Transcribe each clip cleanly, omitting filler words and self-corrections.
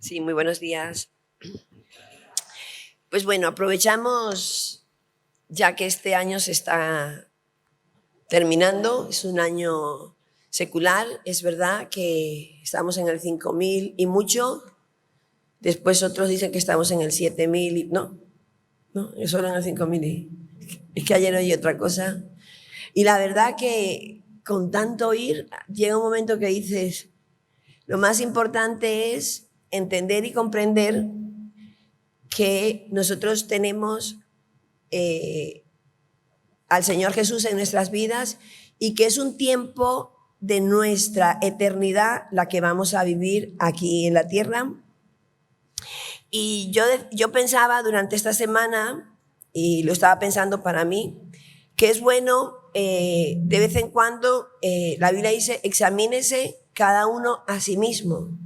Sí, muy buenos días. Pues bueno, aprovechamos ya que este año se está terminando, es un año secular, es verdad que estamos en el 5.000 y mucho, después otros dicen que estamos en el 7.000 y no, es solo en el 5.000 y es que ayer oí otra cosa. Y la verdad que con tanto oír llega un momento que dices, lo más importante es entender y comprender que nosotros tenemos al Señor Jesús en nuestras vidas y que es un tiempo de nuestra eternidad la que vamos a vivir aquí en la tierra. Y yo pensaba durante esta semana, y lo estaba pensando para mí, que es bueno de vez en cuando, la Biblia dice, examínese cada uno a sí mismo.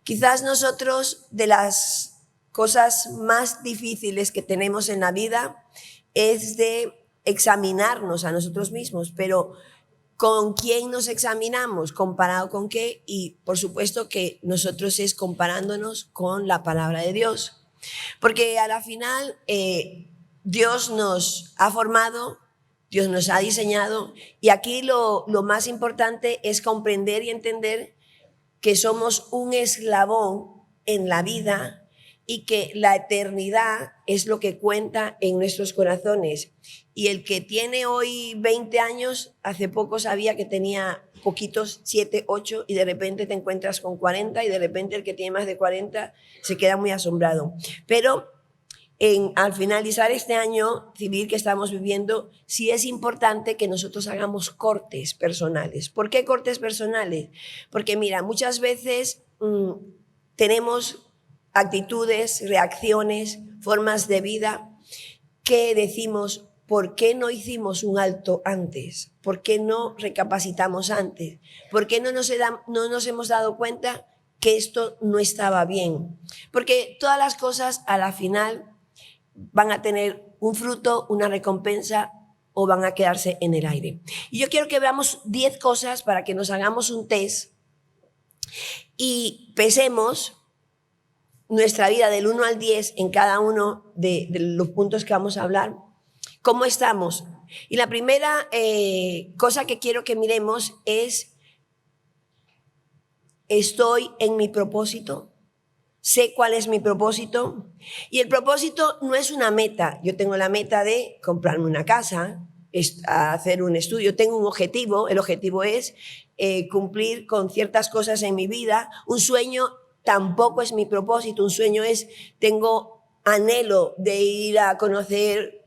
Quizás nosotros de las cosas más difíciles que tenemos en la vida es de examinarnos a nosotros mismos, pero ¿con quién nos examinamos? ¿Comparado con qué? Y por supuesto que nosotros es comparándonos con la palabra de Dios, porque a la final Dios nos ha formado, Dios nos ha diseñado y aquí lo más importante es comprender y entender que somos un eslabón en la vida y que la eternidad es lo que cuenta en nuestros corazones. Y el que tiene hoy 20 años, hace poco sabía que tenía poquitos, 7, 8, y de repente te encuentras con 40 y de repente el que tiene más de 40 se queda muy asombrado. Pero al finalizar este año civil que estamos viviendo, sí es importante que nosotros hagamos cortes personales. ¿Por qué cortes personales? Porque mira, muchas veces tenemos actitudes, reacciones, formas de vida que decimos, ¿por qué no hicimos un alto antes? ¿Por qué no recapacitamos antes? ¿Por qué no nos hemos dado cuenta que esto no estaba bien? Porque todas las cosas a la final van a tener un fruto, una recompensa o van a quedarse en el aire. Y yo quiero que veamos 10 cosas para que nos hagamos un test y pesemos nuestra vida del 1 al 10 en cada uno de los puntos que vamos a hablar. ¿Cómo estamos? Y la primera cosa que quiero que miremos es, ¿estoy en mi propósito? Sé cuál es mi propósito. Y el propósito no es una meta. Yo tengo la meta de comprarme una casa, hacer un estudio. Tengo un objetivo. El objetivo es cumplir con ciertas cosas en mi vida. Un sueño tampoco es mi propósito. Un sueño es, tengo anhelo de ir a conocer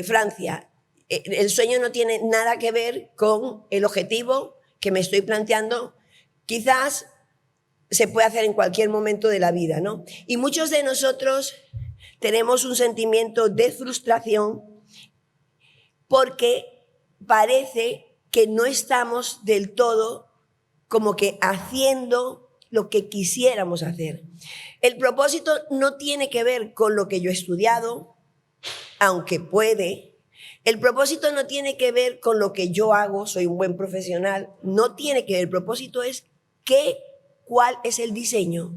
Francia. El sueño no tiene nada que ver con el objetivo que me estoy planteando. Quizás se puede hacer en cualquier momento de la vida, ¿no? Y muchos de nosotros tenemos un sentimiento de frustración porque parece que no estamos del todo como que haciendo lo que quisiéramos hacer. El propósito no tiene que ver con lo que yo he estudiado, aunque puede. El propósito no tiene que ver con lo que yo hago, soy un buen profesional. No tiene que ver. El propósito es cuál es el diseño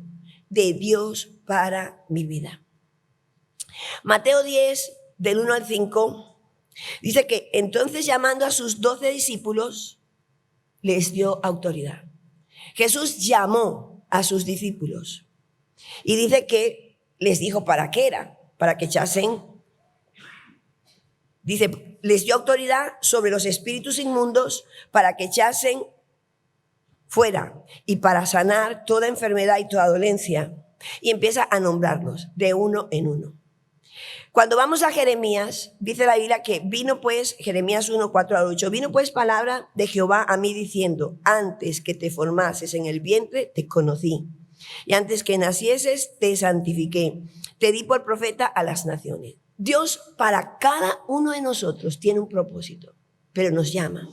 de Dios para mi vida. Mateo 10, del 1 al 5, dice que entonces llamando a sus 12 discípulos, les dio autoridad. Jesús llamó a sus discípulos y dice que les dijo para qué era, para que echasen. Dice, les dio autoridad sobre los espíritus inmundos para que echasen fuera y para sanar toda enfermedad y toda dolencia. Y empieza a nombrarlos de uno en uno. Cuando vamos a Jeremías, dice la Biblia que vino pues, Jeremías 1, 4 al 8, vino pues palabra de Jehová a mí diciendo, antes que te formases en el vientre, te conocí. Y antes que nacieses, te santifiqué. Te di por profeta a las naciones. Dios para cada uno de nosotros tiene un propósito, pero nos llama.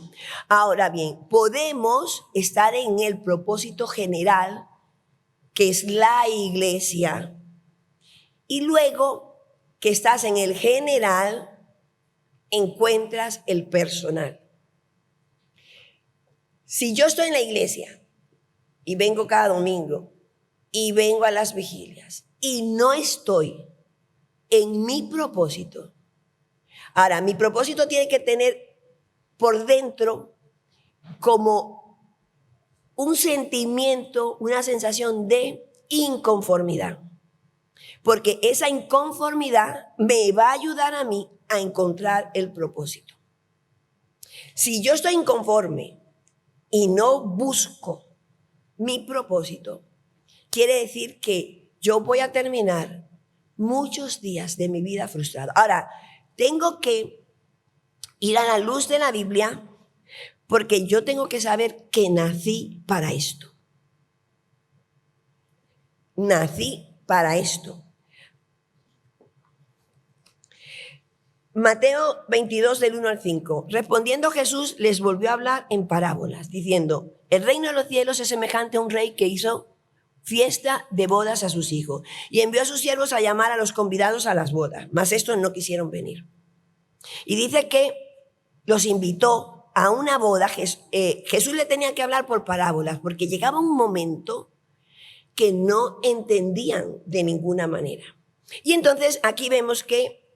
Ahora bien, podemos estar en el propósito general, que es la iglesia, y luego que estás en el general, encuentras el personal. Si yo estoy en la iglesia y vengo cada domingo y vengo a las vigilias y no estoy en mi propósito. Ahora, mi propósito tiene que tener por dentro como un sentimiento, una sensación de inconformidad. Porque esa inconformidad me va a ayudar a mí a encontrar el propósito. Si yo estoy inconforme y no busco mi propósito, quiere decir que yo voy a terminar muchos días de mi vida frustrado. Ahora, tengo que ir a la luz de la Biblia porque yo tengo que saber que nací para esto. Nací para esto. Mateo 22 del 1 al 5. Respondiendo Jesús les volvió a hablar en parábolas, diciendo, el reino de los cielos es semejante a un rey que hizo fiesta de bodas a sus hijos y envió a sus siervos a llamar a los convidados a las bodas, mas estos no quisieron venir. Y dice que los invitó a una boda. Jesús le tenía que hablar por parábolas porque llegaba un momento que no entendían de ninguna manera. Y entonces aquí vemos que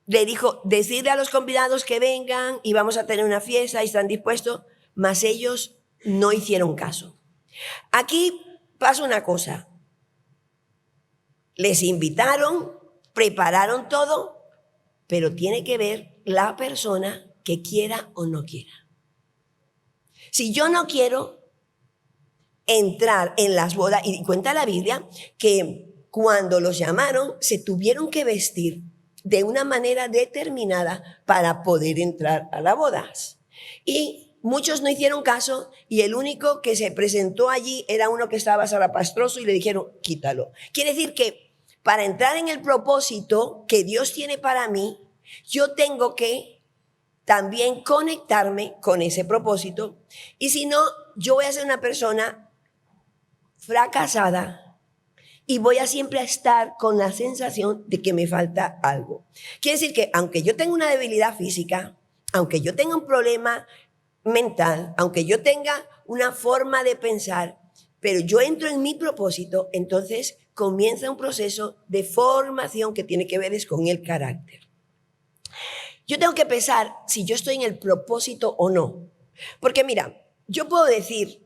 le dijo, decirle a los convidados que vengan y vamos a tener una fiesta y están dispuestos, mas ellos no hicieron caso. Aquí pasa una cosa. Les invitaron, prepararon todo, pero tiene que ver la persona que quiera o no quiera. Si yo no quiero entrar en las bodas, y cuenta la Biblia que cuando los llamaron se tuvieron que vestir de una manera determinada para poder entrar a las bodas. Y muchos no hicieron caso y el único que se presentó allí era uno que estaba zarapastroso y le dijeron, quítalo. Quiere decir que para entrar en el propósito que Dios tiene para mí, yo tengo que también conectarme con ese propósito. Y si no, yo voy a ser una persona fracasada y voy a siempre estar con la sensación de que me falta algo. Quiere decir que aunque yo tenga una debilidad física, aunque yo tenga un problema mental, aunque yo tenga una forma de pensar, pero yo entro en mi propósito, entonces comienza un proceso de formación que tiene que ver con el carácter. Yo tengo que pensar si yo estoy en el propósito o no. Porque mira, yo puedo decir,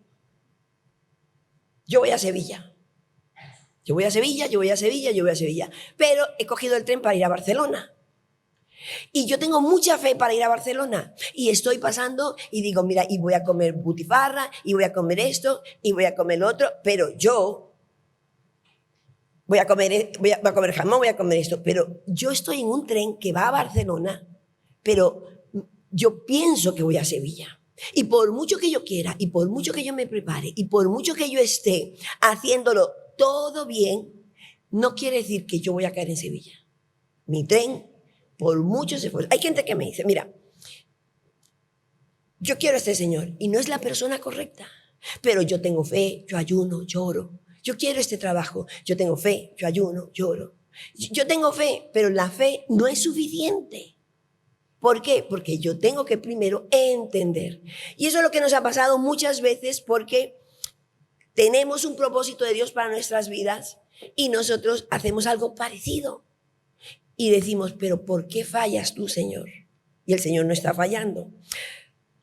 yo voy a Sevilla. Yo voy a Sevilla, yo voy a Sevilla, yo voy a Sevilla. Pero he cogido el tren para ir a Barcelona. Y yo tengo mucha fe para ir a Barcelona. Y estoy pasando y digo, mira, y voy a comer butifarra, y voy a comer esto, y voy a comer lo otro. Pero yo voy a comer jamón, voy a comer esto. Pero yo estoy en un tren que va a Barcelona, pero yo pienso que voy a Sevilla. Y por mucho que yo quiera, y por mucho que yo me prepare, y por mucho que yo esté haciéndolo todo bien, no quiere decir que yo voy a caer en Sevilla. Mi tren, por muchos esfuerzos. Hay gente que me dice, mira, yo quiero a este señor y no es la persona correcta, pero yo tengo fe, yo ayuno, lloro. Yo quiero este trabajo, yo tengo fe, yo ayuno, lloro. Yo tengo fe, pero la fe no es suficiente. ¿Por qué? Porque yo tengo que primero entender. Y eso es lo que nos ha pasado muchas veces porque tenemos un propósito de Dios para nuestras vidas y nosotros hacemos algo parecido. Y decimos, pero ¿por qué fallas tú, Señor? Y el Señor no está fallando.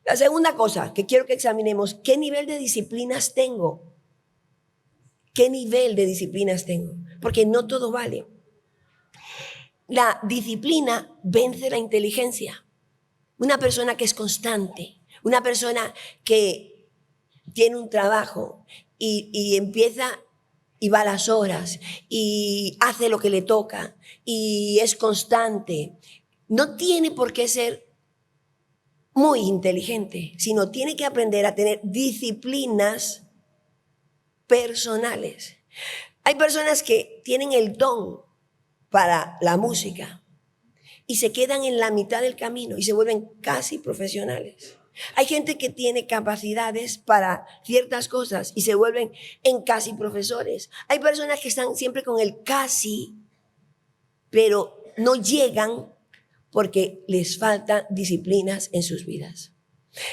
La segunda cosa que quiero que examinemos, ¿qué nivel de disciplinas tengo? ¿Qué nivel de disciplinas tengo? Porque no todo vale. La disciplina vence la inteligencia. Una persona que es constante, una persona que tiene un trabajo y empieza y va a las horas y hace lo que le toca y es constante, no tiene por qué ser muy inteligente, sino tiene que aprender a tener disciplinas personales. Hay personas que tienen el don para la música y se quedan en la mitad del camino y se vuelven casi profesionales. Hay gente que tiene capacidades para ciertas cosas y se vuelven en casi profesores. Hay personas que están siempre con el casi, pero no llegan porque les faltan disciplinas en sus vidas.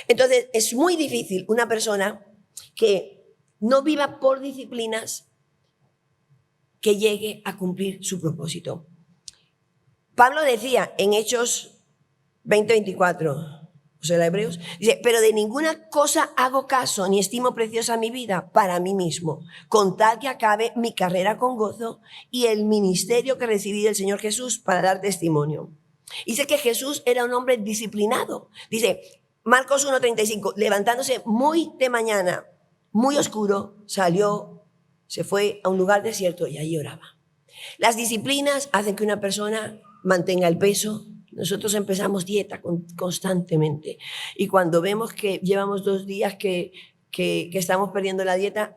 Entonces, es muy difícil una persona que no viva por disciplinas, que llegue a cumplir su propósito. Pablo decía en Hechos 20:24, o sea, Hebreos, dice, pero de ninguna cosa hago caso, ni estimo preciosa mi vida para mí mismo, con tal que acabe mi carrera con gozo y el ministerio que recibí del Señor Jesús para dar testimonio. Dice que Jesús era un hombre disciplinado. Dice, Marcos 1:35, levantándose muy de mañana, muy oscuro, salió, se fue a un lugar desierto y allí oraba. Las disciplinas hacen que una persona mantenga el peso. Nosotros empezamos dieta constantemente y cuando vemos que llevamos 2 días que estamos perdiendo la dieta,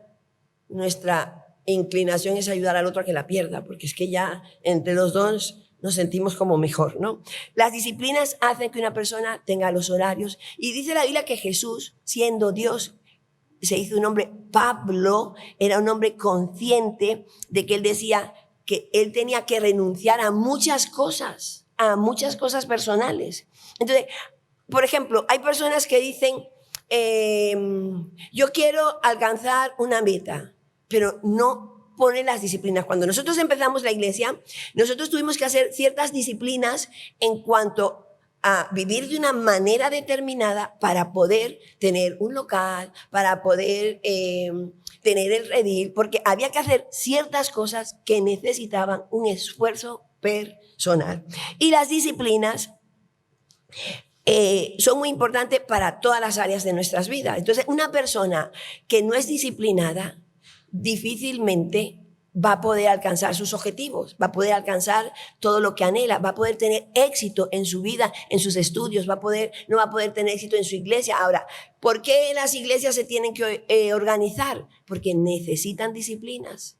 nuestra inclinación es ayudar al otro a que la pierda, porque es que ya entre los dos nos sentimos como mejor, ¿no? Las disciplinas hacen que una persona tenga los horarios y dice la Biblia que Jesús, siendo Dios, se hizo un hombre. Pablo era un hombre consciente de que él decía que él tenía que renunciar a muchas cosas personales. Entonces, por ejemplo, hay personas que dicen, yo quiero alcanzar una meta, pero no ponen las disciplinas. Cuando nosotros empezamos la iglesia, nosotros tuvimos que hacer ciertas disciplinas en cuanto a vivir de una manera determinada para poder tener un local, para poder tener el redil, porque había que hacer ciertas cosas que necesitaban un esfuerzo personal. Y las disciplinas son muy importantes para todas las áreas de nuestras vidas. Entonces, una persona que no es disciplinada difícilmente va a poder alcanzar sus objetivos, va a poder alcanzar todo lo que anhela, va a poder tener éxito en su vida, en sus estudios, no va a poder tener éxito en su iglesia. Ahora, ¿por qué las iglesias se tienen que organizar? Porque necesitan disciplinas.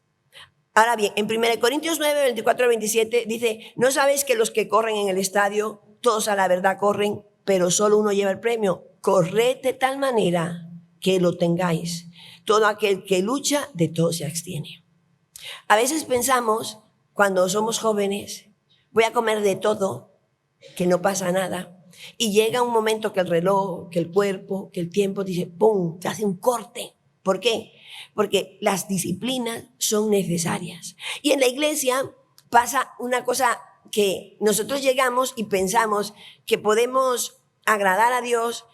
Ahora bien, en 1 Corintios 9, 24-27 dice, ¿no sabéis que los que corren en el estadio, todos a la verdad corren, pero solo uno lleva el premio? Corred de tal manera que lo tengáis. Todo aquel que lucha, de todo se abstiene. A veces pensamos, cuando somos jóvenes, voy a comer de todo, que no pasa nada. Y llega un momento que el reloj, que el cuerpo, que el tiempo dice, ¡pum!, se hace un corte. ¿Por qué? Porque las disciplinas son necesarias. Y en la iglesia pasa una cosa que nosotros llegamos y pensamos que podemos agradar a Dios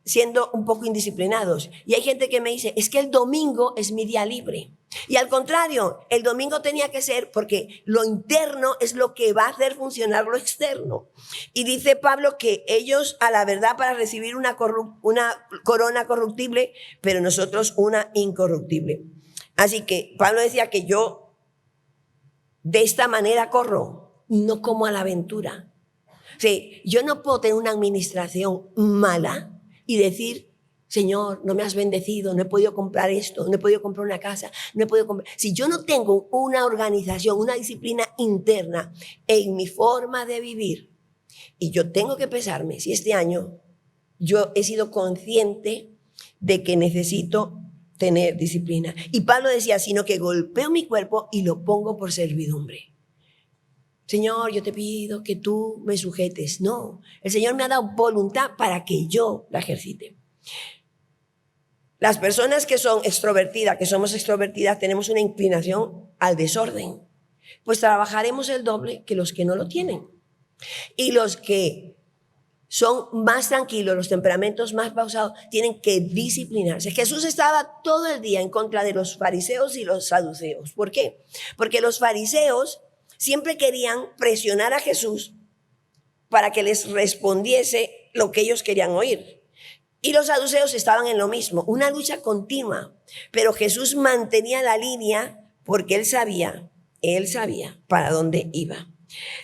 siendo un poco indisciplinados. Y hay gente que me dice, es que el domingo es mi día libre. Y al contrario, el domingo tenía que ser porque lo interno es lo que va a hacer funcionar lo externo. Y dice Pablo que ellos a la verdad para recibir una corona corruptible, pero nosotros una incorruptible. Así que Pablo decía que yo de esta manera corro, no como a la aventura. O sea, yo no puedo tener una administración mala y decir, Señor, no me has bendecido, no he podido comprar esto, no he podido comprar una casa, no he podido comprar. Si yo no tengo una organización, una disciplina interna en mi forma de vivir, y yo tengo que pesarme si este año yo he sido consciente de que necesito tener disciplina. Y Pablo decía, sino que golpeo mi cuerpo y lo pongo por servidumbre. Señor, yo te pido que tú me sujetes. No, el Señor me ha dado voluntad para que yo la ejercite. Las personas que son extrovertidas, que somos extrovertidas, tenemos una inclinación al desorden. Pues trabajaremos el doble que los que no lo tienen. Y los que son más tranquilos, los temperamentos más pausados, tienen que disciplinarse. Jesús estaba todo el día en contra de los fariseos y los saduceos. ¿Por qué? Porque los fariseos siempre querían presionar a Jesús para que les respondiese lo que ellos querían oír. Y los saduceos estaban en lo mismo, una lucha continua. Pero Jesús mantenía la línea porque él sabía para dónde iba.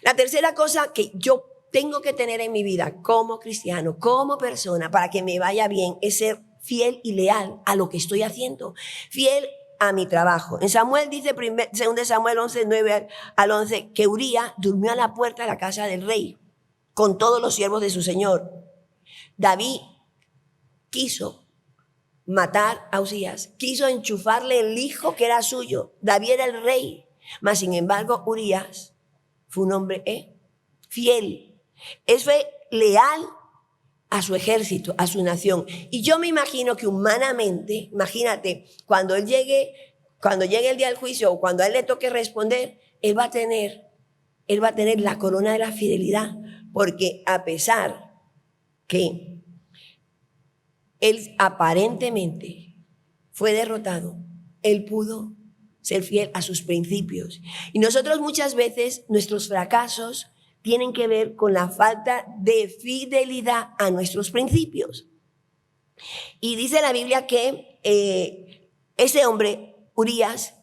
La tercera cosa que yo tengo que tener en mi vida como cristiano, como persona, para que me vaya bien, es ser fiel y leal a lo que estoy haciendo. Fiel a mi trabajo. En Samuel dice, 2 Samuel 11, 9 al 11, que Urías durmió a la puerta de la casa del rey con todos los siervos de su señor. David quiso matar a Usías, quiso enchufarle el hijo que era suyo. David era el rey, mas sin embargo Urías fue un hombre fiel. Él fue leal a su ejército, a su nación. Y yo me imagino que humanamente, imagínate, cuando llegue el día del juicio o cuando a él le toque responder, él va a tener la corona de la fidelidad, porque a pesar que él aparentemente fue derrotado, él pudo ser fiel a sus principios. Y nosotros muchas veces, nuestros fracasos tienen que ver con la falta de fidelidad a nuestros principios. Y dice la Biblia que ese hombre, Urías,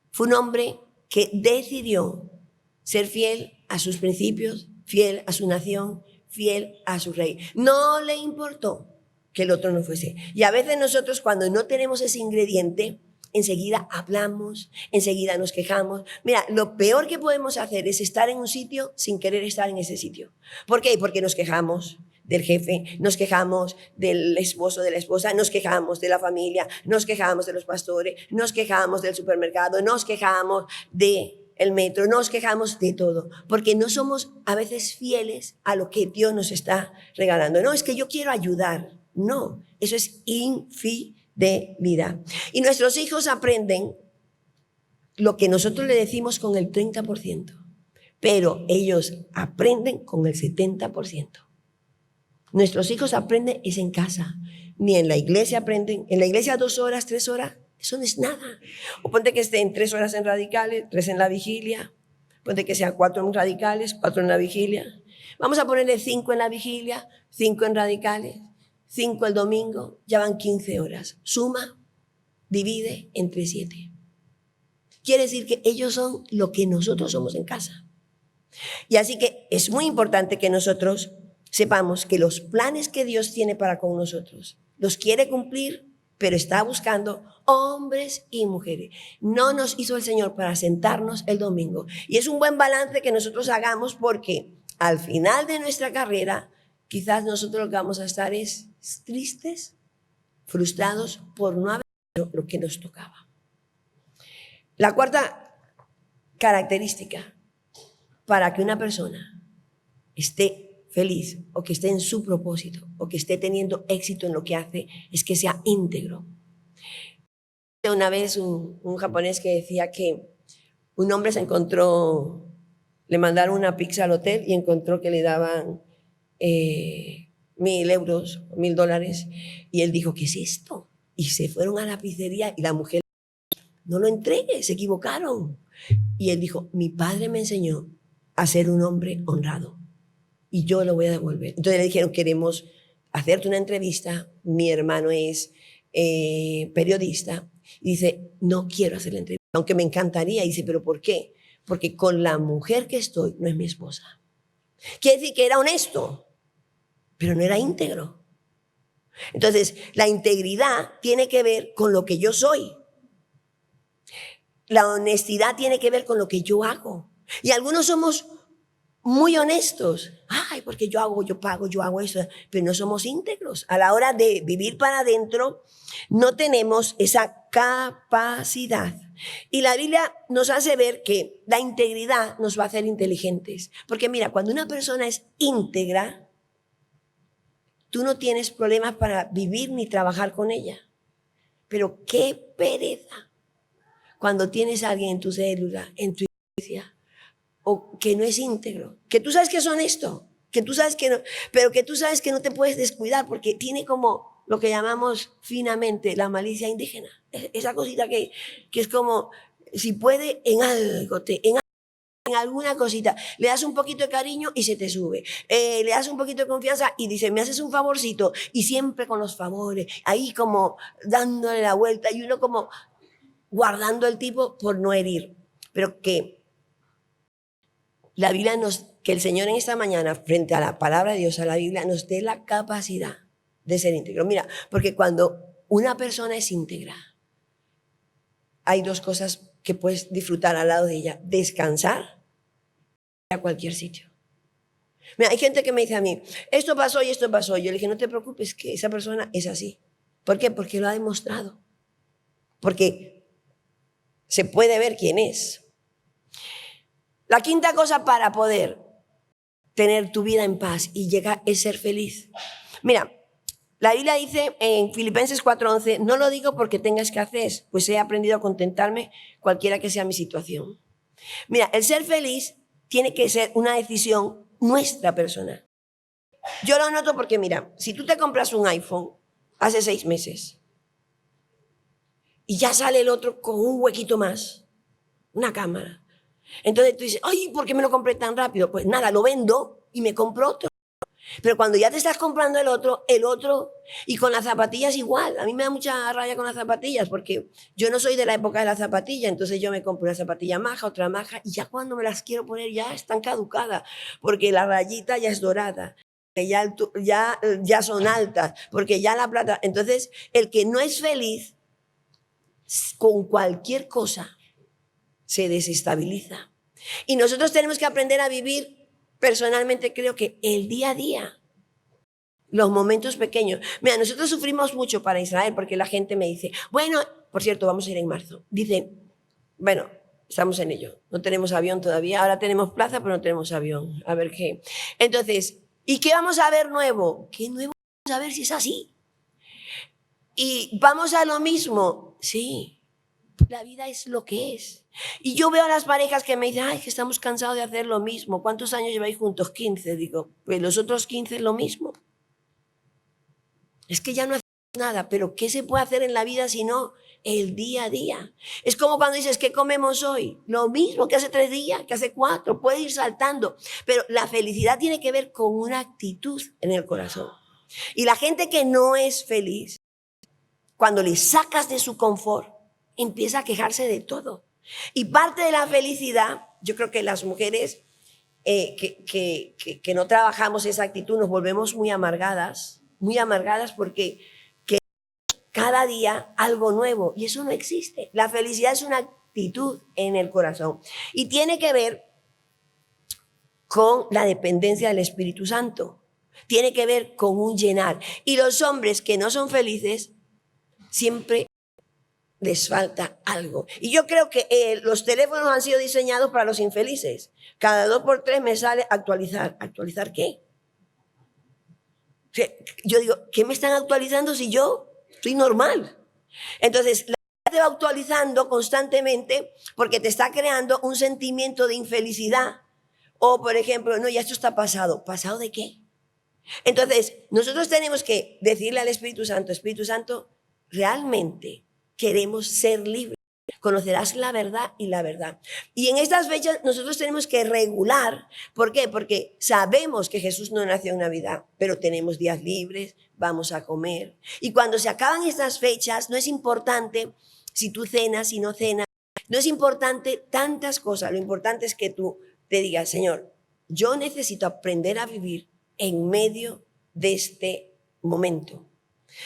fue un hombre que decidió ser fiel a sus principios, fiel a su nación, fiel a su rey. No le importó que el otro no fuese. Y a veces nosotros, cuando no tenemos ese ingrediente, enseguida hablamos, enseguida nos quejamos. Mira, lo peor que podemos hacer es estar en un sitio sin querer estar en ese sitio. ¿Por qué? Porque nos quejamos del jefe, nos quejamos del esposo, de la esposa, nos quejamos de la familia, nos quejamos de los pastores, nos quejamos del supermercado, nos quejamos del metro, nos quejamos de todo, porque no somos a veces fieles a lo que Dios nos está regalando. No, es que yo quiero ayudar. No, eso es infidelidad. Y nuestros hijos aprenden lo que nosotros le decimos con el 30%, pero ellos aprenden con el 70%. Nuestros hijos aprenden es en casa, ni en la iglesia aprenden. En la iglesia 2 horas, 3 horas, eso no es nada. O ponte que estén 3 horas en radicales, 3 en la vigilia. Ponte que sea 4 en radicales, 4 en la vigilia. Vamos a ponerle 5 en la vigilia, 5 en radicales, 5 el domingo, ya van 15 horas. Suma, divide entre 7. Quiere decir que ellos son lo que nosotros somos en casa. Y así que es muy importante que nosotros sepamos que los planes que Dios tiene para con nosotros los quiere cumplir, pero está buscando hombres y mujeres. No nos hizo el Señor para sentarnos el domingo. Y es un buen balance que nosotros hagamos, porque al final de nuestra carrera, quizás nosotros lo que vamos a estar es tristes, frustrados por no haber hecho lo que nos tocaba. La cuarta característica para que una persona esté feliz o que esté en su propósito o que esté teniendo éxito en lo que hace es que sea íntegro. Una vez un japonés que decía que un hombre se encontró, le mandaron una pizza al hotel y encontró que le daban 1.000 euros, $1.000, y él dijo, ¿qué es esto? Y se fueron a la pizzería y la mujer, no lo entregue, se equivocaron. Y él dijo, mi padre me enseñó a ser un hombre honrado y yo lo voy a devolver. Entonces le dijeron, queremos hacerte una entrevista, mi hermano es periodista, y dice, no quiero hacer la entrevista, aunque me encantaría. Y dice, ¿pero por qué? Porque con la mujer que estoy no es mi esposa. Quiere decir que era honesto, pero no era íntegro. Entonces, la integridad tiene que ver con lo que yo soy. La honestidad tiene que ver con lo que yo hago. Y algunos somos muy honestos. Ay, porque yo hago, yo pago, yo hago eso. Pero no somos íntegros. A la hora de vivir para adentro, no tenemos esa capacidad. Y la Biblia nos hace ver que la integridad nos va a hacer inteligentes. Porque mira, cuando una persona es íntegra, tú no tienes problemas para vivir ni trabajar con ella. Pero qué pereza cuando tienes a alguien en tu célula, en tu iglesia, o que no es íntegro, que tú sabes que es honesto, que tú sabes que no, pero que tú sabes que no te puedes descuidar porque tiene como lo que llamamos finamente la malicia indígena. Esa cosita que es como, si puede, en algo, en alguna cosita, le das un poquito de cariño y se te sube, le das un poquito de confianza y dice, me haces un favorcito, y siempre con los favores, ahí como dándole la vuelta y uno como guardando el tipo por no herir. Pero que la Biblia que el Señor en esta mañana, frente a la palabra de Dios, a la Biblia, nos dé la capacidad de ser íntegro. Mira, porque cuando una persona es íntegra, hay 2 cosas que puedes disfrutar al lado de ella: descansar a cualquier sitio. Mira, hay gente que me dice a mí, esto pasó y esto pasó. Yo le dije, no te preocupes, que esa persona es así. ¿Por qué? Porque lo ha demostrado. Porque se puede ver quién es. La quinta cosa para poder tener tu vida en paz y llegar a ser feliz. Mira, la Biblia dice en Filipenses 4:11, no lo digo porque tengas que hacer, pues he aprendido a contentarme cualquiera que sea mi situación. Mira, el ser feliz tiene que ser una decisión nuestra personal. Yo lo noto porque, mira, si tú te compras un iPhone hace 6 meses y ya sale el otro con un huequito más, una cámara. Entonces tú dices, ay, ¿por qué me lo compré tan rápido? Pues nada, lo vendo y me compro otro. Pero cuando ya te estás comprando el otro, y con las zapatillas igual. A mí me da mucha rabia con las zapatillas porque yo no soy de la época de la zapatilla, entonces yo me compro una zapatilla maja, otra maja, y ya cuando me las quiero poner ya están caducadas, porque la rayita ya es dorada, que ya son altas, porque ya la plata. Entonces, el que no es feliz con cualquier cosa se desestabiliza. Y nosotros tenemos que aprender a vivir. Personalmente creo que el día a día, los momentos pequeños. Mira, nosotros sufrimos mucho para Israel porque la gente me dice, bueno, por cierto, vamos a ir en marzo. Dice, bueno, estamos en ello. No tenemos avión todavía. Ahora tenemos plaza, pero no tenemos avión. A ver qué. Entonces, ¿y qué vamos a ver nuevo? ¿Qué nuevo vamos a ver si es así? ¿Y vamos a lo mismo? Sí. La vida es lo que es. Y yo veo a las parejas que me dicen, ay, que estamos cansados de hacer lo mismo. ¿Cuántos años lleváis juntos? 15. Digo, pues los otros 15 es lo mismo. Es que ya no hacemos nada, pero ¿qué se puede hacer en la vida si no el día a día? Es como cuando dices, ¿qué comemos hoy? Lo mismo que hace 3 días, que hace 4, puede ir saltando. Pero la felicidad tiene que ver con una actitud en el corazón. Y la gente que no es feliz, cuando le sacas de su confort, empieza a quejarse de todo. Y parte de la felicidad, yo creo que las mujeres que no trabajamos esa actitud nos volvemos muy amargadas porque queremos cada día algo nuevo y eso no existe. La felicidad es una actitud en el corazón y tiene que ver con la dependencia del Espíritu Santo. Tiene que ver con un llenar. Y los hombres que no son felices siempre les falta algo. Y yo creo que los teléfonos han sido diseñados para los infelices. Cada 2 por 3 me sale actualizar. ¿Actualizar qué? O sea, yo digo, ¿qué me están actualizando si yo soy normal? Entonces, la vida te va actualizando constantemente porque te está creando un sentimiento de infelicidad. O, por ejemplo, no, ya esto está pasado. ¿Pasado de qué? Entonces, nosotros tenemos que decirle al Espíritu Santo, realmente queremos ser libres. Conocerás la verdad y la verdad. Y en estas fechas nosotros tenemos que regular. ¿Por qué? Porque sabemos que Jesús no nació en Navidad, pero tenemos días libres, vamos a comer. Y cuando se acaban estas fechas, no es importante si tú cenas, si no cenas. No es importante tantas cosas. Lo importante es que tú te digas, Señor, yo necesito aprender a vivir en medio de este momento.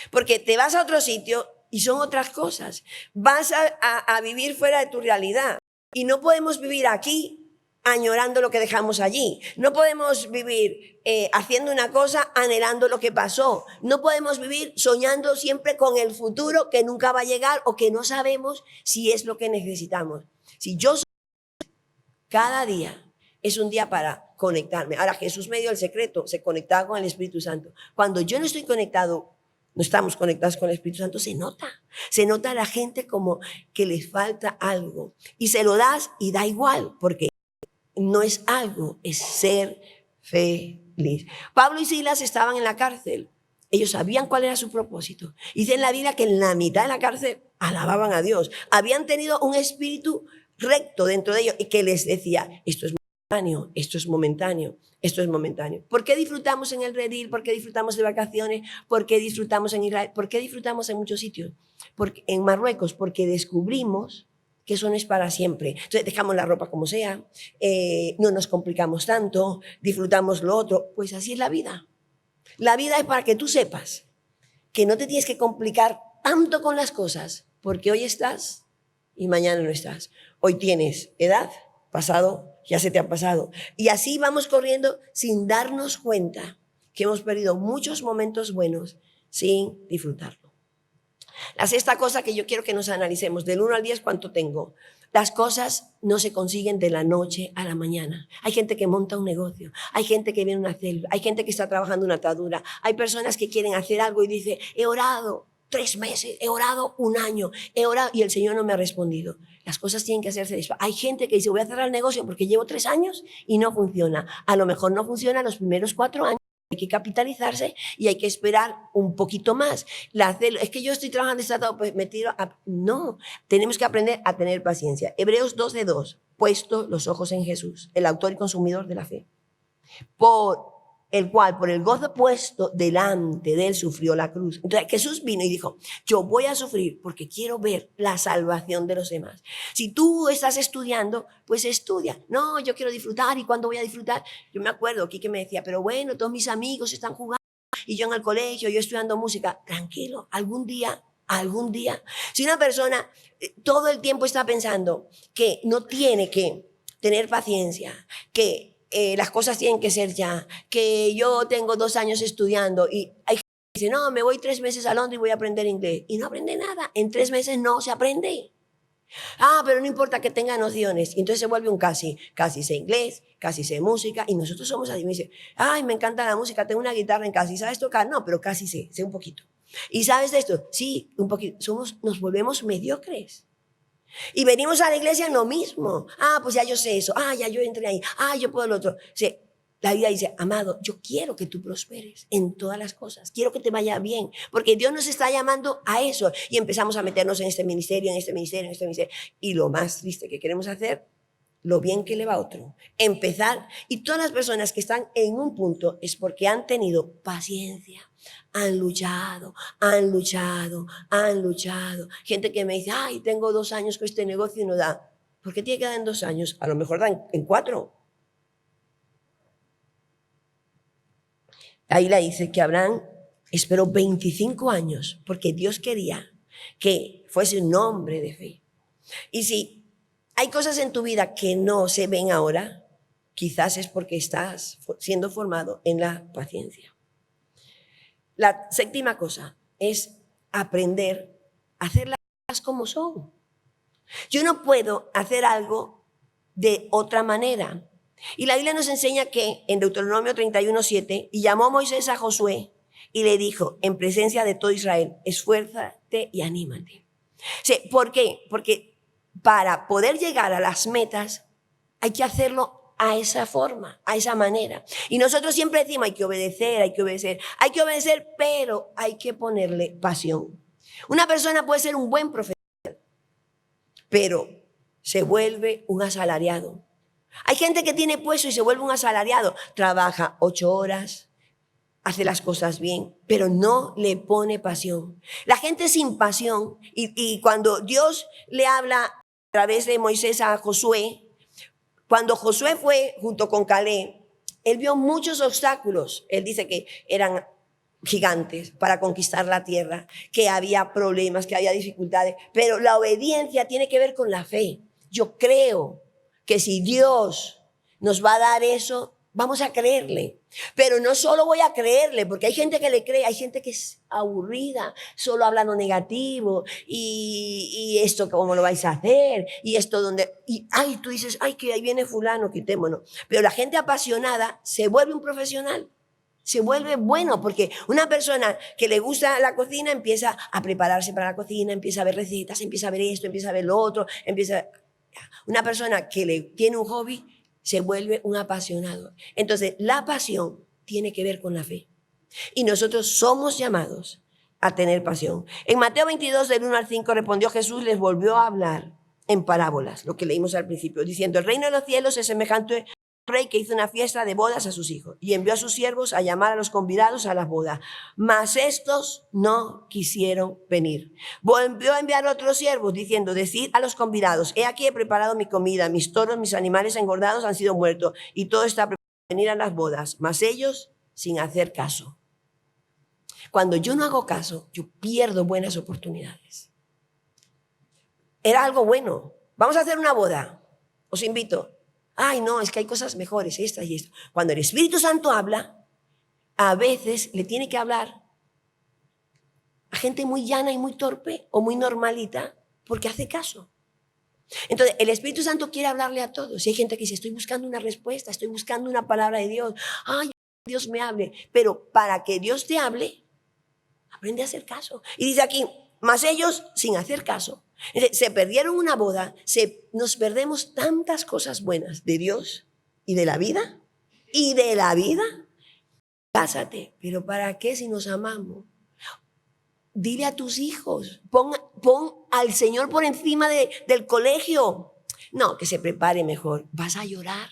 Porque te vas a otro sitio y son otras cosas. Vas a vivir fuera de tu realidad. Y no podemos vivir aquí añorando lo que dejamos allí. No podemos vivir haciendo una cosa anhelando lo que pasó. No podemos vivir soñando siempre con el futuro que nunca va a llegar o que no sabemos si es lo que necesitamos. Si yo soy, cada día es un día para conectarme. Ahora, Jesús me dio el secreto, se conectaba con el Espíritu Santo. Cuando yo no estoy conectado, no estamos conectados con el Espíritu Santo, se nota a la gente como que les falta algo y se lo das y da igual porque no es algo, es ser feliz. Pablo y Silas estaban en la cárcel, ellos sabían cuál era su propósito. Dice en la Biblia que en la mitad de la cárcel alababan a Dios, habían tenido un espíritu recto dentro de ellos y que les decía, esto es momentáneo, esto es momentáneo. Esto es momentáneo. ¿Por qué disfrutamos en el Redil? ¿Por qué disfrutamos de vacaciones? ¿Por qué disfrutamos en Israel? ¿Por qué disfrutamos en muchos sitios? En Marruecos, porque descubrimos que eso no es para siempre. Entonces dejamos la ropa como sea, no nos complicamos tanto, disfrutamos lo otro. Pues así es la vida. La vida es para que tú sepas que no te tienes que complicar tanto con las cosas, porque hoy estás y mañana no estás. Hoy tienes edad, pasado, ya se te ha pasado. Y así vamos corriendo sin darnos cuenta que hemos perdido muchos momentos buenos sin disfrutarlo. La sexta cosa que yo quiero que nos analicemos, del 1 al 10, ¿cuánto tengo? Las cosas no se consiguen de la noche a la mañana. Hay gente que monta un negocio, hay gente que viene a una célula, hay gente que está trabajando una atadura, hay personas que quieren hacer algo y dice, he orado 3 meses, he orado 1 año, he orado y el Señor no me ha respondido. Las cosas tienen que hacerse despacio. Hay gente que dice, voy a cerrar el negocio porque llevo 3 años y no funciona. A lo mejor no funciona los primeros 4 años. Hay que capitalizarse y hay que esperar un poquito más. Es que yo estoy trabajando pues me tiro a... No, tenemos que aprender a tener paciencia. Hebreos 12:2, puesto los ojos en Jesús, el autor y consumidor de la fe, por el cual, por el gozo puesto delante de él, sufrió la cruz. Entonces Jesús vino y dijo, yo voy a sufrir porque quiero ver la salvación de los demás. Si tú estás estudiando, pues estudia. No, yo quiero disfrutar. ¿Y cuándo voy a disfrutar? Yo me acuerdo que me decía, pero bueno, todos mis amigos están jugando y yo en el colegio, yo estudiando música. Tranquilo, algún día. Si una persona todo el tiempo está pensando que no tiene que tener paciencia, que las cosas tienen que ser ya, que yo tengo 2 años estudiando y hay gente que dice, no, me voy 3 meses a Londres y voy a aprender inglés. Y no aprende nada, en 3 meses no se aprende. Pero no importa que tenga nociones. Y entonces se vuelve un casi sé inglés, casi sé música. Y nosotros somos así. Me dice, me encanta la música, tengo una guitarra en casa. ¿Y sabes tocar? No, pero casi sé un poquito. ¿Y sabes de esto? Sí, un poquito. Nos volvemos mediocres. Y venimos a la iglesia en lo mismo. Pues ya yo sé eso. Ya yo entré ahí. Yo puedo lo otro. Sí, la vida dice, amado, yo quiero que tú prosperes en todas las cosas. Quiero que te vaya bien. Porque Dios nos está llamando a eso. Y empezamos a meternos en este ministerio, en este ministerio, en este ministerio. Y lo más triste que queremos hacer, lo bien que le va a otro. Empezar. Y todas las personas que están en un punto es porque han tenido paciencia. Han luchado. Gente que me dice, tengo 2 años con este negocio y no da. ¿Por qué tiene que dar en 2 años? A lo mejor dan en 4. Ahí la dice que Abraham esperó 25 años porque Dios quería que fuese un hombre de fe. Y si hay cosas en tu vida que no se ven ahora, quizás es porque estás siendo formado en la paciencia. La séptima cosa es aprender a hacer las cosas como son. Yo no puedo hacer algo de otra manera. Y la Biblia nos enseña que en Deuteronomio 31:7, y llamó Moisés a Josué y le dijo en presencia de todo Israel, esfuérzate y anímate. ¿Por qué? Porque para poder llegar a las metas hay que hacerlo a esa forma, a esa manera. Y nosotros siempre decimos, hay que obedecer, pero hay que ponerle pasión. Una persona puede ser un buen profesional, pero se vuelve un asalariado. Hay gente que tiene puesto y se vuelve un asalariado. Trabaja 8 horas, hace las cosas bien, pero no le pone pasión. La gente sin pasión, y cuando Dios le habla a través de Moisés a Josué, cuando Josué fue junto con Caleb, él vio muchos obstáculos. Él dice que eran gigantes para conquistar la tierra, que había problemas, que había dificultades, pero la obediencia tiene que ver con la fe. Yo creo que si Dios nos va a dar eso, vamos a creerle. Pero no solo voy a creerle, porque hay gente que le cree, hay gente que es aburrida, solo habla lo negativo, y esto cómo lo vais a hacer, y esto donde, y tú dices, que ahí viene fulano, quitémonos. Pero la gente apasionada se vuelve un profesional. Se vuelve bueno, porque una persona que le gusta la cocina empieza a prepararse para la cocina, empieza a ver recetas, empieza a ver esto, empieza a ver lo otro, Una persona que tiene un hobby se vuelve un apasionado. Entonces, la pasión tiene que ver con la fe. Y nosotros somos llamados a tener pasión. En Mateo 22, del 1 al 5, respondió Jesús, les volvió a hablar en parábolas, lo que leímos al principio, diciendo, el reino de los cielos es semejante rey que hizo una fiesta de bodas a sus hijos y envió a sus siervos a llamar a los convidados a las bodas. Mas estos no quisieron venir. Volvió a enviar a otros siervos diciendo, decid a los convidados, he aquí he preparado mi comida, mis toros, mis animales engordados han sido muertos y todo está preparado para venir a las bodas. Mas ellos sin hacer caso. Cuando yo no hago caso, yo pierdo buenas oportunidades. Era algo bueno. Vamos a hacer una boda. Os invito. No, es que hay cosas mejores, esta y esto. Cuando el Espíritu Santo habla, a veces le tiene que hablar a gente muy llana y muy torpe o muy normalita porque hace caso. Entonces, el Espíritu Santo quiere hablarle a todos. Y hay gente que dice, estoy buscando una respuesta, estoy buscando una palabra de Dios. Ay, Dios me hable. Pero para que Dios te hable, aprende a hacer caso. Y dice aquí, mas ellos sin hacer caso. Se perdieron una boda, nos perdemos tantas cosas buenas de Dios y de la vida. Y de la vida, cásate. Pero ¿para qué si nos amamos? Dile a tus hijos, pon al Señor por encima del colegio. No, que se prepare mejor. Vas a llorar.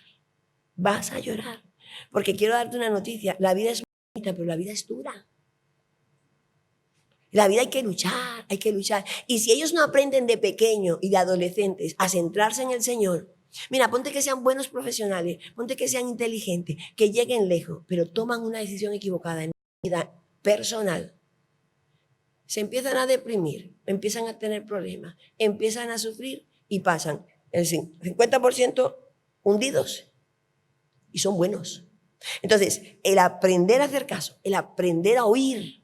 Porque quiero darte una noticia. La vida es bonita, pero la vida es dura. La vida hay que luchar. Y si ellos no aprenden de pequeño y de adolescentes a centrarse en el Señor, mira, ponte que sean buenos profesionales, ponte que sean inteligentes, que lleguen lejos, pero toman una decisión equivocada en la vida personal. Se empiezan a deprimir, empiezan a tener problemas, empiezan a sufrir y pasan el 50% hundidos y son buenos. Entonces, el aprender a hacer caso, el aprender a oír,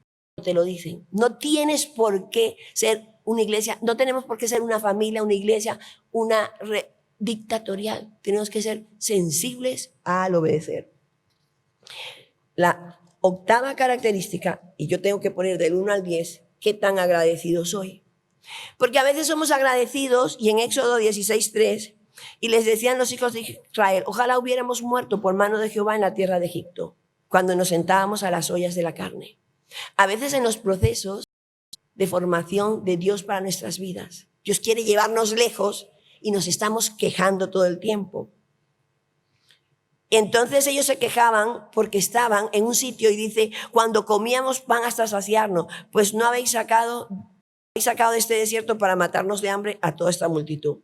te lo dicen. No tienes por qué ser una iglesia, no tenemos por qué ser una familia, una iglesia, una dictatorial. Tenemos que ser sensibles al obedecer. La octava característica, y yo tengo que poner del 1 al 10, ¿qué tan agradecido soy? Porque a veces somos agradecidos, y en Éxodo 16:3, y les decían los hijos de Israel, ojalá hubiéramos muerto por mano de Jehová en la tierra de Egipto, cuando nos sentábamos a las ollas de la carne. A veces en los procesos de formación de Dios para nuestras vidas, Dios quiere llevarnos lejos y nos estamos quejando todo el tiempo. Entonces ellos se quejaban porque estaban en un sitio y dice, cuando comíamos pan hasta saciarnos, pues no habéis sacado de este desierto para matarnos de hambre a toda esta multitud.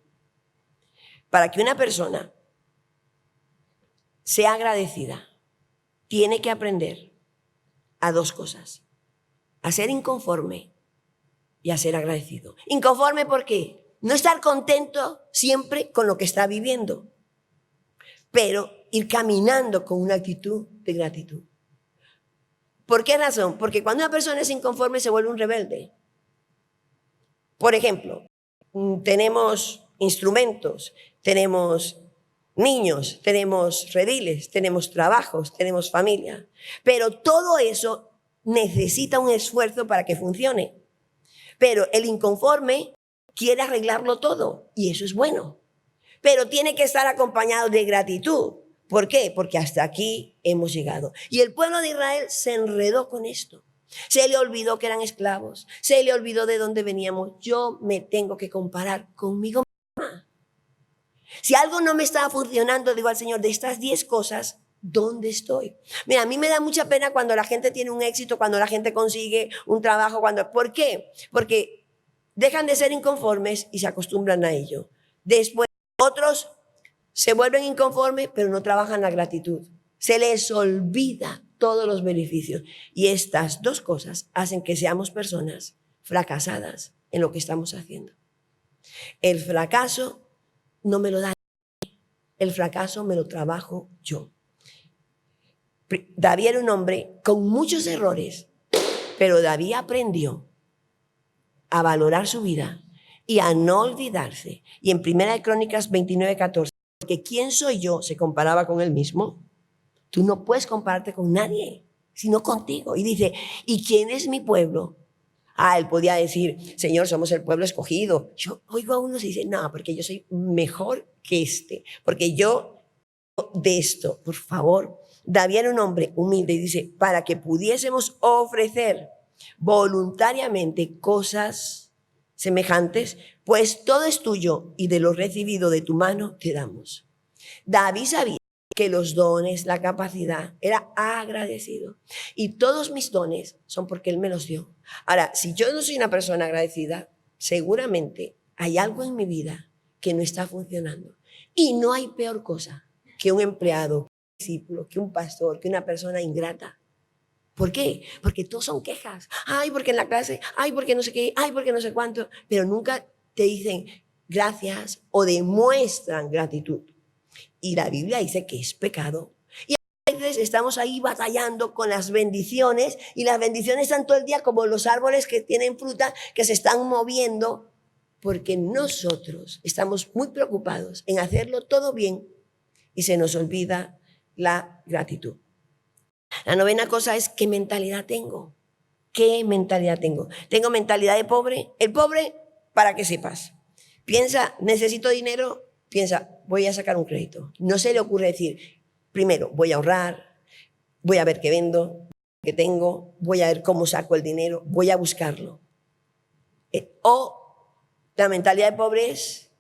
Para que una persona sea agradecida, tiene que aprender a dos cosas, a ser inconforme y a ser agradecido. Inconforme, ¿por qué? No estar contento siempre con lo que está viviendo, pero ir caminando con una actitud de gratitud. ¿Por qué razón? Porque cuando una persona es inconforme se vuelve un rebelde. Por ejemplo, tenemos instrumentos, tenemos niños, tenemos rediles, tenemos trabajos, tenemos familia, pero todo eso necesita un esfuerzo para que funcione. Pero el inconforme quiere arreglarlo todo y eso es bueno, pero tiene que estar acompañado de gratitud. ¿Por qué? Porque hasta aquí hemos llegado. Y el pueblo de Israel se enredó con esto. Se le olvidó que eran esclavos, se le olvidó de dónde veníamos. Yo me tengo que comparar conmigo misma. Si algo no me estaba funcionando, digo al Señor, de estas 10 cosas, ¿dónde estoy? Mira, a mí me da mucha pena cuando la gente tiene un éxito, cuando la gente consigue un trabajo. ¿Por qué? Porque dejan de ser inconformes y se acostumbran a ello. Después, otros se vuelven inconformes, pero no trabajan la gratitud. Se les olvida todos los beneficios. Y estas dos cosas hacen que seamos personas fracasadas en lo que estamos haciendo. El fracaso no me lo da, el fracaso me lo trabajo yo. David era un hombre con muchos errores, pero David aprendió a valorar su vida y a no olvidarse. Y en 1 Crónicas 29:14, porque ¿quién soy yo? Se comparaba con él mismo. Tú no puedes compararte con nadie, sino contigo. Y dice, ¿y quién es mi pueblo? Él podía decir, Señor, somos el pueblo escogido. Yo oigo a unos y dice, no, porque yo soy mejor que este, porque yo de esto, por favor. David era un hombre humilde y dice, para que pudiésemos ofrecer voluntariamente cosas semejantes, pues todo es tuyo y de lo recibido de tu mano te damos. David sabía que los dones, la capacidad, era agradecido. Y todos mis dones son porque Él me los dio. Ahora, si yo no soy una persona agradecida, seguramente hay algo en mi vida que no está funcionando. Y no hay peor cosa que un empleado, que un discípulo, que un pastor, que una persona ingrata. ¿Por qué? Porque todos son quejas. Ay, porque en la clase, ay, porque no sé qué, ay, porque no sé cuánto. Pero nunca te dicen gracias o demuestran gratitud. Y la Biblia dice que es pecado. Y veces estamos ahí batallando con las bendiciones y las bendiciones están todo el día como los árboles que tienen fruta que se están moviendo porque nosotros estamos muy preocupados en hacerlo todo bien y se nos olvida la gratitud. La novena cosa es ¿qué mentalidad tengo? ¿Qué mentalidad tengo? ¿Tengo mentalidad de pobre? El pobre, para que sepas, piensa, necesito dinero, piensa, voy a sacar un crédito. No se le ocurre decir, primero, voy a ahorrar, voy a ver qué vendo, qué tengo, voy a ver cómo saco el dinero, voy a buscarlo. O la mentalidad de pobre es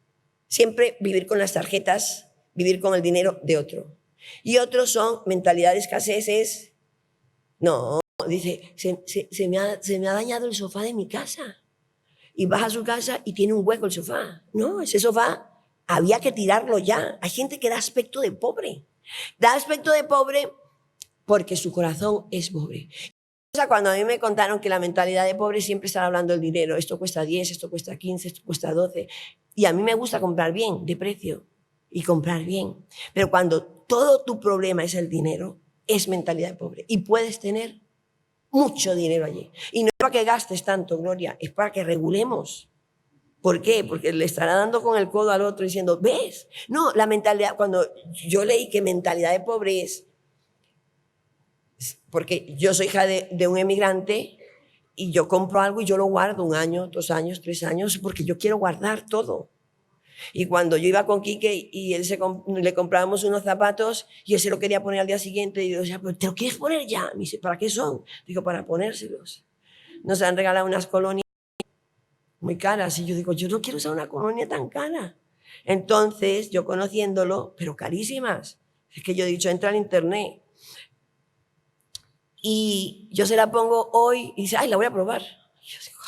siempre vivir con las tarjetas, vivir con el dinero de otro. Y otros son mentalidad de escasez, es, no, dice, se me ha dañado el sofá de mi casa. Y vas a su casa y tiene un hueco el sofá. No, ese sofá había que tirarlo ya. Hay gente que da aspecto de pobre. Da aspecto de pobre porque su corazón es pobre. Cuando a mí me contaron que la mentalidad de pobre siempre estaba hablando del dinero, esto cuesta 10, esto cuesta 15, esto cuesta 12, y a mí me gusta comprar bien, de precio, y comprar bien. Pero cuando todo tu problema es el dinero, es mentalidad de pobre, y puedes tener mucho dinero allí. Y no es para que gastes tanto, Gloria, es para que regulemos. ¿Por qué? Porque le estará dando con el codo al otro diciendo, ¿ves? No, la mentalidad, cuando yo leí que mentalidad de pobre es, porque yo soy hija de un emigrante y yo compro algo y yo lo guardo 1 año, 2 años, 3 años, porque yo quiero guardar todo. Y cuando yo iba con Quique y le comprábamos unos zapatos y él se lo quería poner al día siguiente, y yo decía, ¿pero te lo quieres poner ya? Me dice, ¿para qué son? Digo, para ponérselos. Nos han regalado unas colonias muy caras y yo digo, yo no quiero usar una colonia tan cara. Entonces, yo conociéndolo, pero carísimas, es que yo he dicho, entra al internet. Y yo se la pongo hoy y dice, ay, la voy a probar. Yo digo,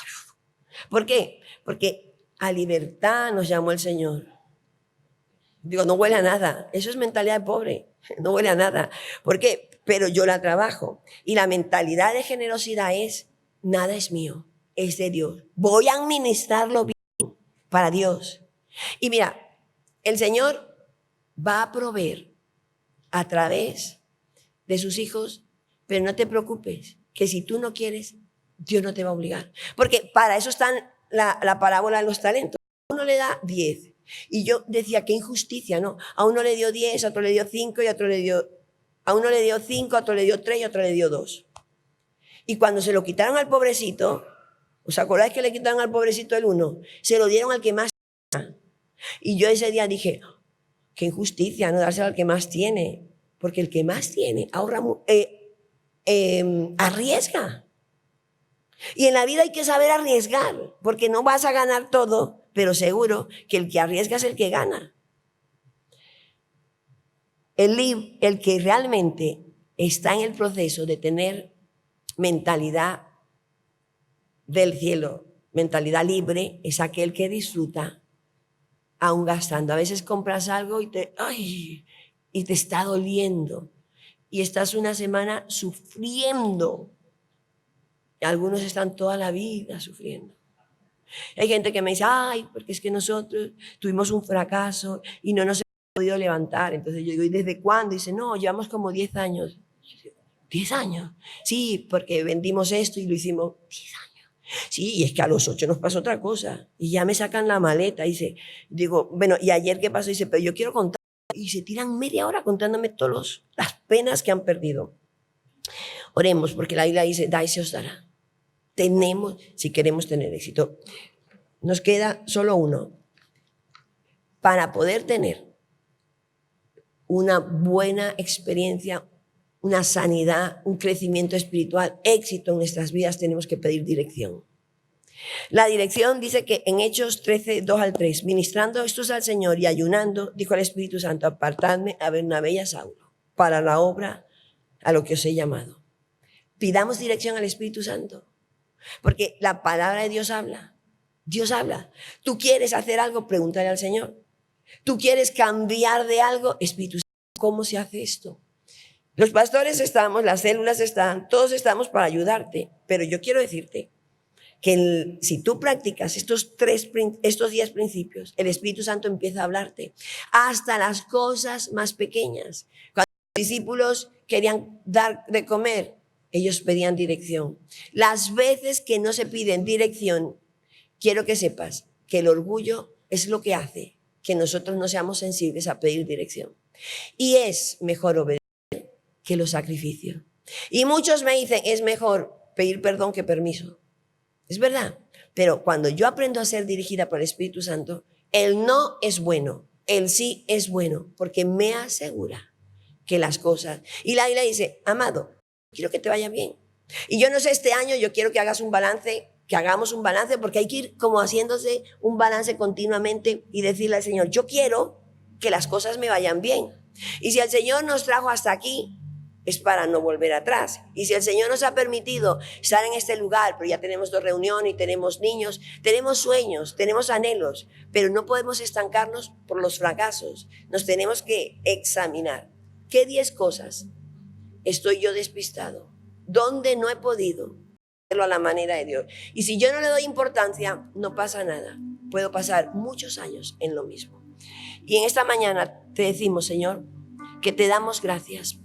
¿por qué? Porque a libertad nos llamó el Señor. Digo, no huele a nada. Eso es mentalidad de pobre. No huele a nada. ¿Por qué? Pero yo la trabajo. Y la mentalidad de generosidad es, nada es mío, es de Dios. Voy a administrarlo bien para Dios. Y mira, el Señor va a proveer a través de sus hijos, pero no te preocupes, que si tú no quieres, Dios no te va a obligar. Porque para eso está la parábola de los talentos. A uno le da 10. Y yo decía, qué injusticia, ¿no? A uno le dio 10, a otro le dio 5 y a otro le dio... A uno le dio 5, a otro le dio 3 y a otro le dio 2. Y cuando se lo quitaron al pobrecito, ¿os acordáis que le quitaron al pobrecito el 1? Se lo dieron al que más tenía. Y yo ese día dije, qué injusticia, no dárselo al que más tiene. Porque el que más tiene ahorra, arriesga. Y en la vida hay que saber arriesgar, porque no vas a ganar todo, pero seguro que el que arriesga es el que gana. El que realmente está en el proceso de tener mentalidad del cielo, mentalidad libre, es aquel que disfruta aún gastando. A veces compras algo y te está doliendo y estás una semana sufriendo. Algunos están toda la vida sufriendo. Hay gente que me dice, ay, porque es que nosotros tuvimos un fracaso y no nos hemos podido levantar. Entonces yo digo, ¿y desde cuándo? Dice, no, llevamos como 10 años. ¿10 años? Sí, porque vendimos esto y lo hicimos 10 años. Sí, y es que a los 8 nos pasó otra cosa. Y ya me sacan la maleta. Digo, bueno, ¿y ayer qué pasó? Dice, pero yo quiero contar. Y se tiran media hora contándome todas las penas que han perdido. Oremos, porque la Biblia dice, da y se os dará. Tenemos, si queremos tener éxito. Nos queda solo uno. Para poder tener una buena experiencia, una sanidad, un crecimiento espiritual, éxito en nuestras vidas, tenemos que pedir dirección. La dirección dice que en Hechos 13, 2 al 3, ministrando estos al Señor y ayunando, dijo al Espíritu Santo, apartadme a Bernabé y a Saulo para la obra a lo que os he llamado. Pidamos dirección al Espíritu Santo. Porque la palabra de Dios habla. Dios habla. Tú quieres hacer algo, pregúntale al Señor. Tú quieres cambiar de algo, Espíritu Santo, ¿cómo se hace esto? Los pastores estamos, las células están, todos estamos para ayudarte. Pero yo quiero decirte que si tú practicas estos 10 principios, el Espíritu Santo empieza a hablarte hasta las cosas más pequeñas. Cuando los discípulos querían dar de comer, ellos pedían dirección. Las veces que no se piden dirección, quiero que sepas que el orgullo es lo que hace que nosotros no seamos sensibles a pedir dirección. Y es mejor obedecer que los sacrificios. Y muchos me dicen, es mejor pedir perdón que permiso. Es verdad, pero cuando yo aprendo a ser dirigida por el Espíritu Santo, el no es bueno, el sí es bueno, porque me asegura que las cosas... Y la Biblia dice, amado, quiero que te vaya bien. Y yo no sé, este año yo quiero que hagas un balance, que hagamos un balance, porque hay que ir como haciéndose un balance continuamente y decirle al Señor, yo quiero que las cosas me vayan bien. Y si el Señor nos trajo hasta aquí, es para no volver atrás. Y si el Señor nos ha permitido estar en este lugar, pero ya tenemos 2 reuniones y tenemos niños, tenemos sueños, tenemos anhelos, pero no podemos estancarnos por los fracasos. Nos tenemos que examinar. ¿Qué 10 cosas estoy yo despistado? ¿Dónde no he podido hacerlo a la manera de Dios? Y si yo no le doy importancia, no pasa nada. Puedo pasar muchos años en lo mismo. Y en esta mañana te decimos, Señor, que te damos gracias.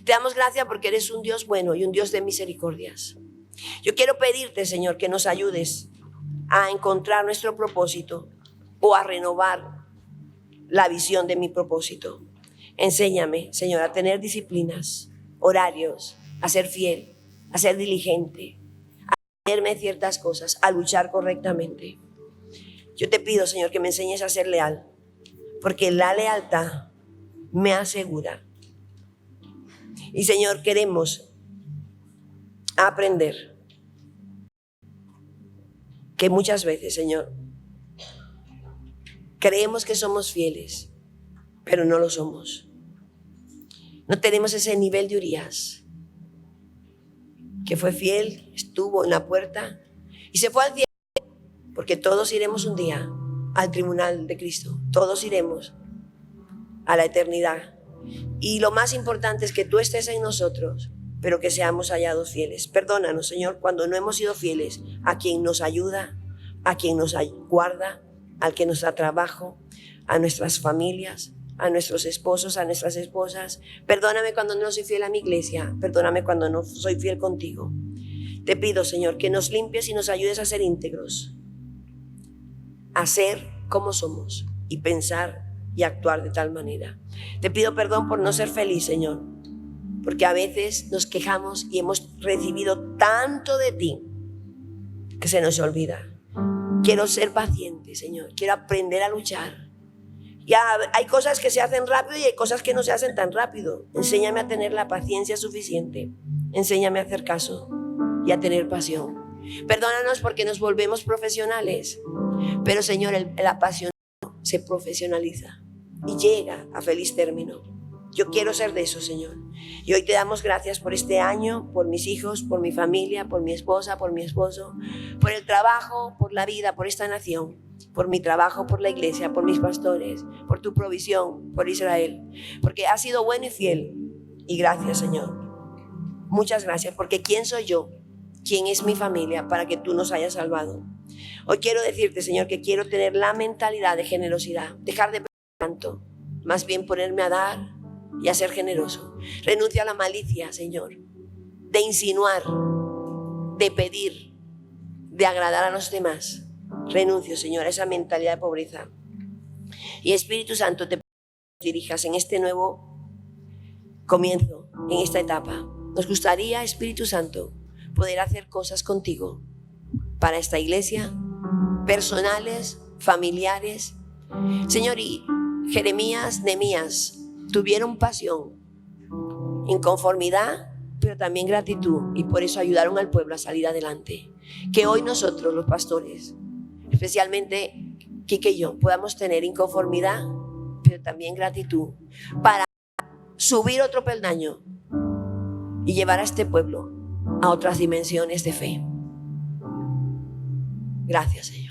Te damos gracias porque eres un Dios bueno y un Dios de misericordias. Yo quiero pedirte, Señor, que nos ayudes a encontrar nuestro propósito o a renovar la visión de mi propósito. Enséñame, Señor, a tener disciplinas, horarios, a ser fiel, a ser diligente, a hacerme ciertas cosas, a luchar correctamente. Yo te pido, Señor, que me enseñes a ser leal, porque la lealtad me asegura. Y, Señor, queremos aprender que muchas veces, Señor, creemos que somos fieles, pero no lo somos. No tenemos ese nivel de Urías, que fue fiel, estuvo en la puerta y se fue al cielo, porque todos iremos un día al tribunal de Cristo. Todos iremos a la eternidad. Y lo más importante es que tú estés en nosotros, pero que seamos hallados fieles. Perdónanos, Señor, cuando no hemos sido fieles a quien nos ayuda, a quien nos guarda, al que nos da trabajo, a nuestras familias, a nuestros esposos, a nuestras esposas. Perdóname cuando no soy fiel a mi iglesia. Perdóname cuando no soy fiel contigo. Te pido, Señor, que nos limpies y nos ayudes a ser íntegros, a ser como somos y pensar y actuar de tal manera. Te pido perdón por no ser feliz, Señor, porque a veces nos quejamos y hemos recibido tanto de ti que se nos olvida. Quiero ser paciente, Señor. Quiero aprender a luchar. Ya hay cosas que se hacen rápido y hay cosas que no se hacen tan rápido. Enséñame a tener la paciencia suficiente. Enséñame a hacer caso y a tener pasión. Perdónanos porque nos volvemos profesionales, pero, Señor, el apasionado se profesionaliza y llega a feliz término. Yo quiero ser de eso, Señor. Y hoy te damos gracias por este año, por mis hijos, por mi familia, por mi esposa, por mi esposo, por el trabajo, por la vida, por esta nación, por mi trabajo, por la iglesia, por mis pastores, por tu provisión, por Israel, porque has sido bueno y fiel. Y gracias, Señor. Muchas gracias, porque ¿quién soy yo? ¿Quién es mi familia para que tú nos hayas salvado? Hoy quiero decirte, Señor, que quiero tener la mentalidad de generosidad, dejar de pedir tanto, más bien ponerme a dar y a ser generoso. Renuncia a la malicia, Señor, de insinuar, de pedir, de agradar a los demás. Renuncio, Señor, a esa mentalidad de pobreza. Y Espíritu Santo, te dirijas en este nuevo comienzo, en esta etapa. Nos gustaría, Espíritu Santo, poder hacer cosas contigo para esta iglesia, personales, familiares. Señor, y Jeremías, Nehemías tuvieron pasión, inconformidad, pero también gratitud, y por eso ayudaron al pueblo a salir adelante. Que hoy nosotros, los pastores, especialmente Quique y yo, podamos tener inconformidad, pero también gratitud, para subir otro peldaño y llevar a este pueblo a otras dimensiones de fe. Gracias, Señor.